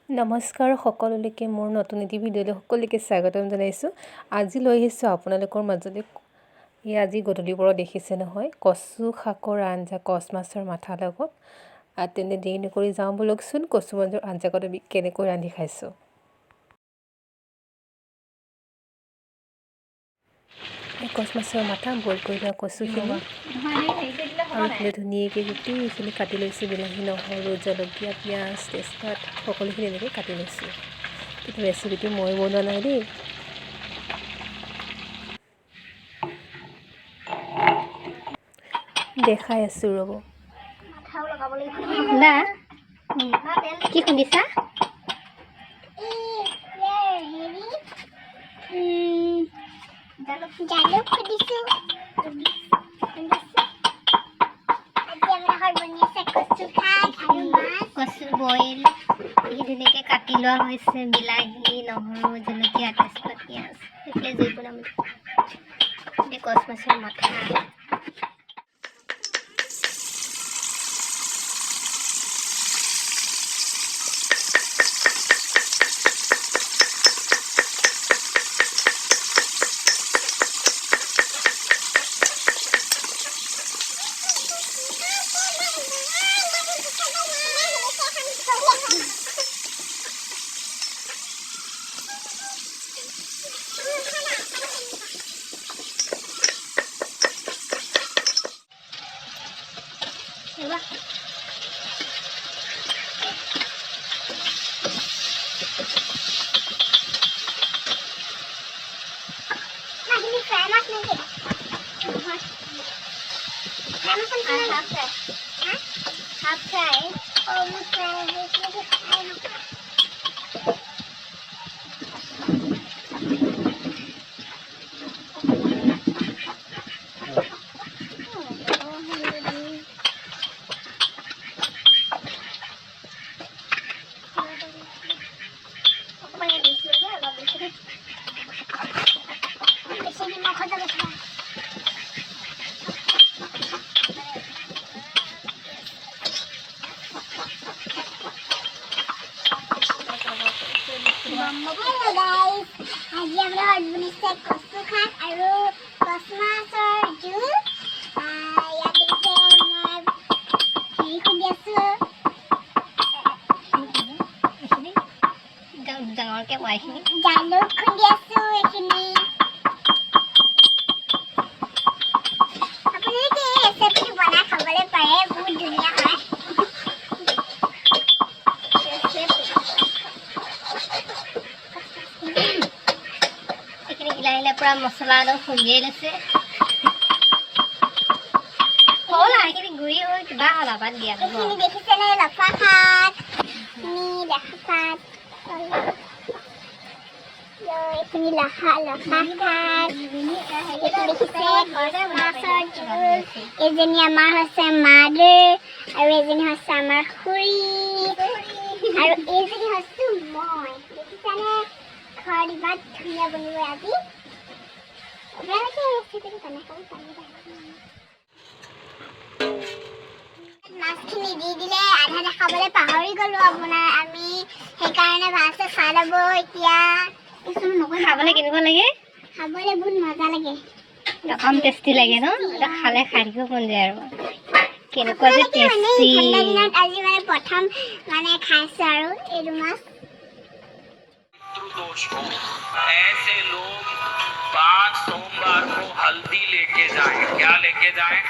নমস্কাৰ সকলোলৈকে মোৰ নতুন এটি ভিডিঅ'লৈ সকলোকে স্বাগতম জনাইছোঁ। আজি লৈ আহিছোঁ আপোনালোকৰ মাজলৈ আজি গধূলিৰ পৰা দেখিছে নহয় কচু শাকৰ আঞ্জা, কচ মাছৰ মাথা লগত। তেনে দেৰি নকৰি যাওঁ বলকচোন কচু মাছৰ আঞ্জাকণ আমি কেনেকৈ ৰান্ধি খাইছোঁ। এই কচ মাছৰ মাথা বইল কৰি লোৱা কচুখিনি আৰু এইখিনি ধুনীয়াকৈ গোটেইখিনি কাটি লৈছোঁ। বিলাহী, নহৰু, জলকীয়া, পিঁয়াজ, তেজপাত সকলোখিনি এনেকৈ কাটি লৈছোঁ। কিন্তু ৰেচিপিটো মই বনোৱা নাই দেই। দেখাই আছোঁ ৰ'ব। কি শুনিছা? জালুক খুদিছোঁ। কচু বইল ধুনীয়াকৈ কাটি লোৱা হৈছে। বিলাহী, নহৰু, জলকীয়া, তেজপাত, পিঁয়াজ এইফালে যিকোনো কচ মাছৰ মাথা। Half fry, almost fry. Hello guys, আজি আমৰা বনিছে কচু শাক আৰু কচ মাছৰ জোল। ইয়াত দিছে মই হেৰি খুন্দি আছোঁ। ডাঙৰকৈ কোৱাইখিনি জালুক খুন্দি আছোঁ। এইখিনি আপোনালোকে এই ৰেচিপিটো বনাই খাবলৈ পাৰে, বহুত ধুনীয়া হয়। পুৰা মছলা একদম খুন্দিয়াই লৈছে। হ'ল আৰু এইখিনি গুৰি হৈ কিবা হ'ল বাদ দিয়া। এইখিনি দেখিছেনে লফা শাক, এইখিনি লফা শাক, এইটো দেখিছে মাছৰ জোল। এজনী আমাৰ হৈছে মাদাৰ আৰু এজনী হৈছে আমাৰ খুৰী আৰু এইজনী হৈছোঁ মই। দেখিছানে ঘৰত ইমান ধুনীয়া বনিব আজি। মাছখিনি দি দিলে আধা দেখাবলৈ পাহৰি গ'লো আপোনাৰ। আমি সেইকাৰণে ভালছে চাই ল'ব। এতিয়া খাবলৈ কেনেকুৱা লাগে? খাবলৈ বহুত মজা লাগে, একদম টেষ্টি লাগে ন? খালে খাই থাকিব মন যায় আৰু কেনেকুৱা যে টেষ্টি। ঠাণ্ডা দিনত আজি মানে প্ৰথম মানে খাইছোঁ আৰু এইটো মাছ। ऐसे लोग 5 सोमवार को हल्दी लेके जाएं। क्या लेके जाएं?